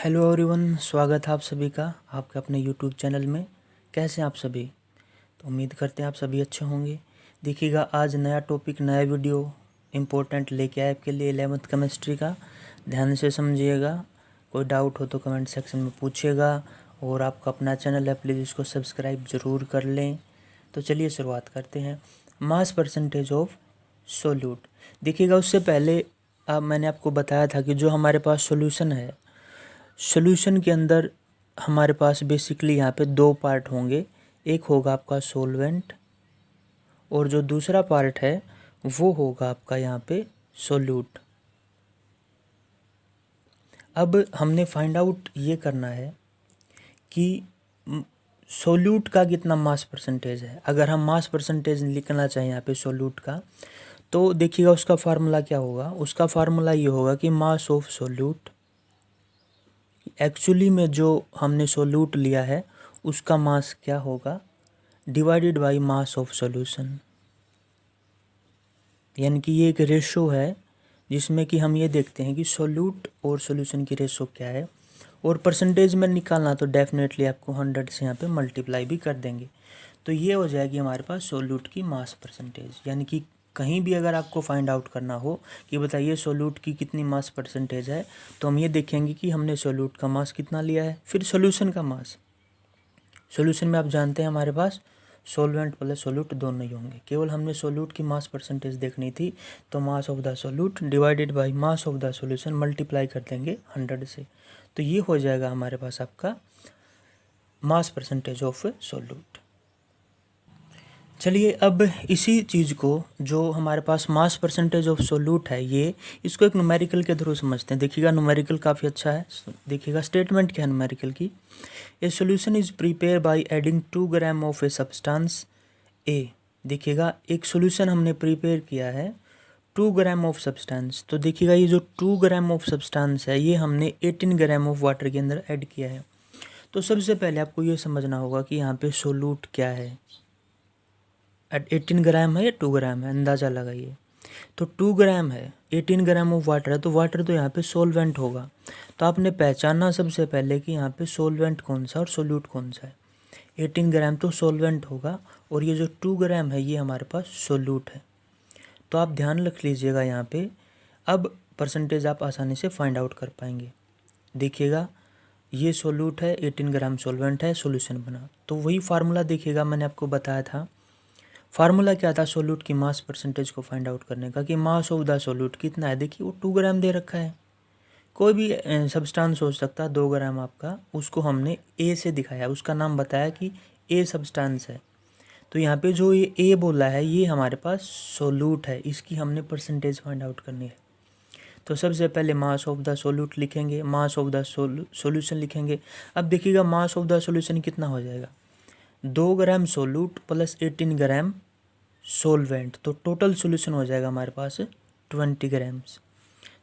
Hello everyone, स्वागत है आप सभी का आपके अपने यूट्यूब चैनल में। कैसे हैं आप सभी? तो उम्मीद करते हैं आप सभी अच्छे होंगे। देखिएगा, आज नया टॉपिक, नया वीडियो इम्पोर्टेंट लेके आए आपके लिए 11th केमिस्ट्री का। ध्यान से समझिएगा, कोई डाउट हो तो कमेंट सेक्शन में पूछिएगा। और आपका अपना चैनल है, प्लीज़ इसको सब्सक्राइब ज़रूर कर लें। तो चलिए शुरुआत करते हैं। Mass percentage of solute. देखिएगा, उससे पहले मैंने आपको बताया था कि जो हमारे पास सॉल्यूशन है, सॉल्यूशन के अंदर हमारे पास बेसिकली यहाँ पे दो पार्ट होंगे। एक होगा आपका सॉल्वेंट और जो दूसरा पार्ट है वो होगा आपका यहाँ पे सोल्यूट। अब हमने फाइंड आउट ये करना है कि सोल्यूट का कितना मास परसेंटेज है। अगर हम मास परसेंटेज लिखना चाहें यहाँ पे सोल्यूट का, तो देखिएगा उसका फार्मूला क्या होगा। उसका फार्मूला ये होगा कि मास ऑफ सोल्यूट, एक्चुअली में जो हमने सोल्यूट लिया है उसका मास क्या होगा, divided by mass of solution. यानी कि ये एक रेशो है जिसमें कि हम ये देखते हैं कि सोल्यूट और सॉल्यूशन की रेशो क्या है। और परसेंटेज में निकालना तो डेफिनेटली आपको 100 से यहाँ पे मल्टीप्लाई भी कर देंगे। तो ये हो जाएगी हमारे पास सोल्यूट की मास परसेंटेज। यानी कि कहीं भी अगर आपको फाइंड आउट करना हो कि बताइए सोल्यूट की कितनी मास परसेंटेज है, तो हम ये देखेंगे कि हमने सोल्यूट का मास कितना लिया है, फिर सॉल्यूशन का मास। सॉल्यूशन में आप जानते हैं हमारे पास सॉल्वेंट प्लस सोल्यूट दोनों ही होंगे। केवल हमने सोल्यूट की मास परसेंटेज देखनी थी, तो mass of the solute divided by mass of the solution multiply कर देंगे 100 से। तो ये हो जाएगा हमारे पास आपका मास परसेंटेज ऑफ सोल्यूट। चलिए, अब इसी चीज़ को, जो हमारे पास मास परसेंटेज ऑफ सोल्यूट है, ये इसको एक न्यूमेरिकल के थ्रू समझते हैं। देखिएगा, न्यूमेरिकल काफ़ी अच्छा है। देखिएगा स्टेटमेंट क्या है न्यूमेरिकल की। A solution is prepared by adding 2 gram of a substance A. देखिएगा, एक सोल्यूशन हमने प्रिपेयर किया है 2 ग्राम ऑफ सब्सटेंस। तो देखिएगा, ये जो 2 ग्राम ऑफ सब्सटेंस है ये हमने 18 ग्राम ऑफ वाटर के अंदर ऐड किया है। तो सबसे पहले आपको ये समझना होगा कि यहाँ पे सोल्यूट क्या है। 18 ग्राम है या 2 ग्राम है, अंदाज़ा लगाइए। तो 2 ग्राम है, 18 ग्राम ऑफ वाटर है, तो वाटर तो यहाँ पे सोलवेंट होगा। तो आपने पहचानना सबसे पहले कि यहाँ पे सोलवेंट कौन सा और सोल्यूट कौन सा है। 18 ग्राम तो सोलवेंट होगा और ये जो 2 ग्राम है ये हमारे पास सोल्यूट है। तो आप ध्यान रख लीजिएगा यहाँ पे। अब परसेंटेज आप आसानी से फाइंड आउट कर पाएंगे। देखिएगा, ये सोल्यूट है, 18 ग्राम सोलवेंट है, सोल्यूशन बना। तो वही फार्मूला देखिएगा, मैंने आपको बताया था। फार्मूला क्या था सोल्यूट की मास परसेंटेज को फाइंड आउट करने का, कि मास ऑफ द सोल्यूट कितना है। देखिए, वो 2 ग्राम दे रखा है। कोई भी सब्सटेंस हो सकता है 2 ग्राम आपका, उसको हमने ए से दिखाया, उसका नाम बताया कि ए सब्सटेंस है। तो यहाँ पे जो ये ए बोला है ये हमारे पास सोल्यूट है, इसकी हमने परसेंटेज फाइंड आउट करनी है। तो सबसे पहले मास ऑफ द सोल्यूट लिखेंगे, मास ऑफ द सोल्यूशन लिखेंगे। अब देखिएगा, मास ऑफ द सोल्यूशन कितना हो जाएगा, 2 ग्राम सोल्यूट प्लस 18 ग्राम सोलवेंट, तो टोटल सोल्यूशन हो जाएगा हमारे पास 20 ग्राम्स।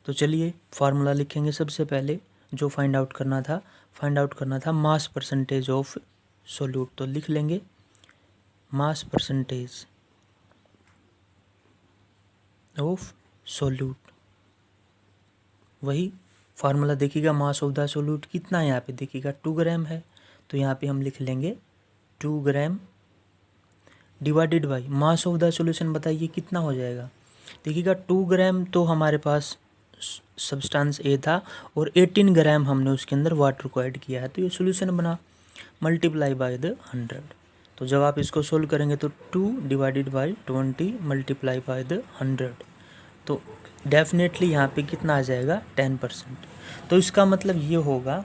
तो चलिए फार्मूला लिखेंगे। सबसे पहले जो फाइंड आउट करना था मास परसेंटेज ऑफ सोल्यूट। तो लिख लेंगे मास परसेंटेज ऑफ सोल्यूट। वही फार्मूला देखिएगा, मास ऑफ द सोल्यूट कितना है, यहाँ पे देखिएगा 2 ग्राम है, तो यहाँ पे हम लिख लेंगे 2 gram divided by mass of the solution. बताइए कितना हो जाएगा। देखिएगा, 2 ग्राम तो हमारे पास सब्सटेंस ए था और 18 ग्राम हमने उसके अंदर वाटर को ऐड किया है, तो ये सॉल्यूशन बना, मल्टीप्लाई बाय द 100। तो जब आप इसको सोल्व करेंगे तो 2 divided by 20 multiply by the 100, तो डेफिनेटली यहाँ पे कितना आ जाएगा, 10%। तो इसका मतलब ये होगा,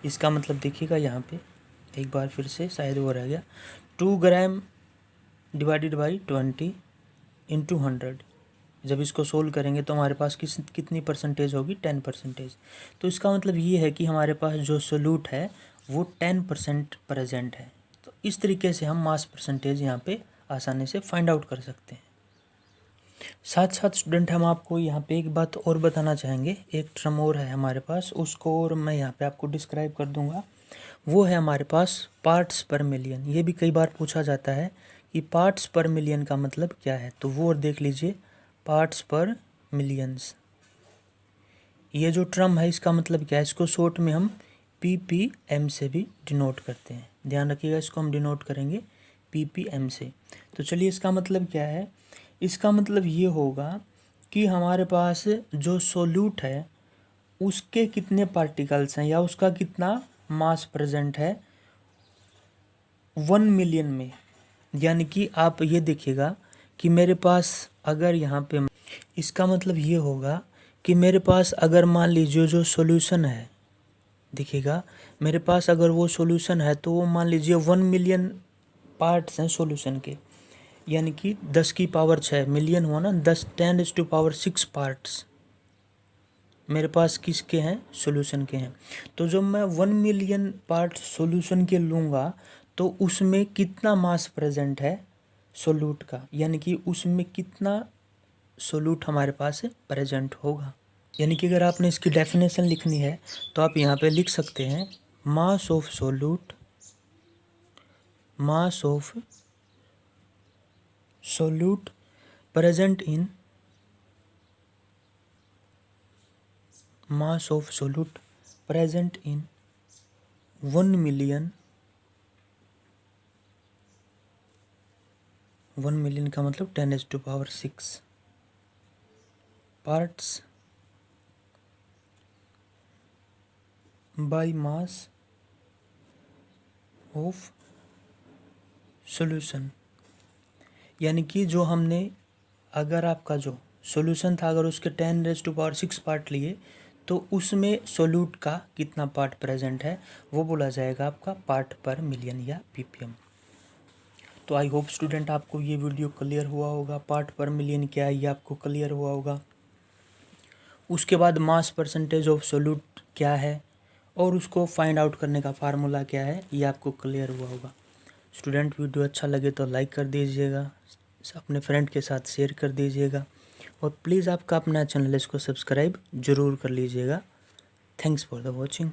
इसका मतलब देखिएगा यहाँ पे एक बार फिर से, शायद वो रह गया, 2 ग्राम डिवाइडेड बाई 20 इंटू 100। जब इसको सोल्व करेंगे तो हमारे पास कितनी परसेंटेज होगी, 10%। तो इसका मतलब ये है कि हमारे पास जो सोल्यूट है वो 10% प्रेजेंट है। तो इस तरीके से हम मास परसेंटेज यहाँ पे आसानी से फाइंड आउट कर सकते हैं। साथ साथ स्टूडेंट, हम आपको यहाँ पे एक बात और बताना चाहेंगे। एक टर्म और है हमारे पास, उसको और मैं यहाँ पे आपको डिस्क्राइब कर दूँगा। वो है हमारे पास पार्ट्स पर मिलियन। ये भी कई बार पूछा जाता है कि पार्ट्स पर मिलियन का मतलब क्या है, तो वो और देख लीजिए। पार्ट्स पर मिलियंस, ये जो टर्म है इसका मतलब क्या है, इसको शॉर्ट में हम ppm से भी डिनोट करते हैं। ध्यान रखिएगा, इसको हम डिनोट करेंगे ppm से। तो चलिए इसका मतलब क्या है, इसका मतलब ये होगा कि हमारे पास जो सोल्यूट है उसके कितने पार्टिकल्स हैं या उसका कितना मास प्रेजेंट है 1 मिलियन में। यानी कि आप ये देखिएगा कि मेरे पास अगर यहाँ पे, इसका मतलब ये होगा कि मेरे पास अगर मान लीजिए जो सॉल्यूशन है, देखिएगा मेरे पास अगर वो सॉल्यूशन है तो वो मान लीजिए 1 मिलियन पार्ट्स हैं सॉल्यूशन के, यानी कि 10 की पावर 6 मिलियन हुआ ना, 10 पार्ट्स मेरे पास किसके हैं, सॉल्यूशन के हैं। तो जब मैं 1 मिलियन पार्ट सॉल्यूशन के लूँगा तो उसमें कितना मास प्रेजेंट है सोल्यूट का, यानी कि उसमें कितना सोल्यूट हमारे पास प्रेजेंट होगा। यानी कि अगर आपने इसकी डेफिनेशन लिखनी है तो आप यहाँ पे लिख सकते हैं mass of solute, mass of solute present in, mass of solute present in 1 million, 1 million का मतलब 10⁶ parts by mass of solution. यानी कि जो हमने, अगर आपका जो सॉल्यूशन था अगर उसके 10⁶ पार्ट लिए तो उसमें सोल्यूट का कितना पार्ट प्रेजेंट है वो बोला जाएगा आपका पार्ट पर मिलियन या ppm। तो आई होप स्टूडेंट आपको ये वीडियो क्लियर हुआ होगा, पार्ट पर मिलियन क्या है ये आपको क्लियर हुआ होगा। उसके बाद मास परसेंटेज ऑफ सोल्यूट क्या है और उसको फाइंड आउट करने का फार्मूला क्या है ये आपको क्लियर हुआ होगा। स्टूडेंट वीडियो अच्छा लगे तो लाइक कर दीजिएगा, अपने फ्रेंड के साथ शेयर कर दीजिएगा और प्लीज़ आपका अपना चैनल इसको सब्सक्राइब ज़रूर कर लीजिएगा। Thanks for the watching.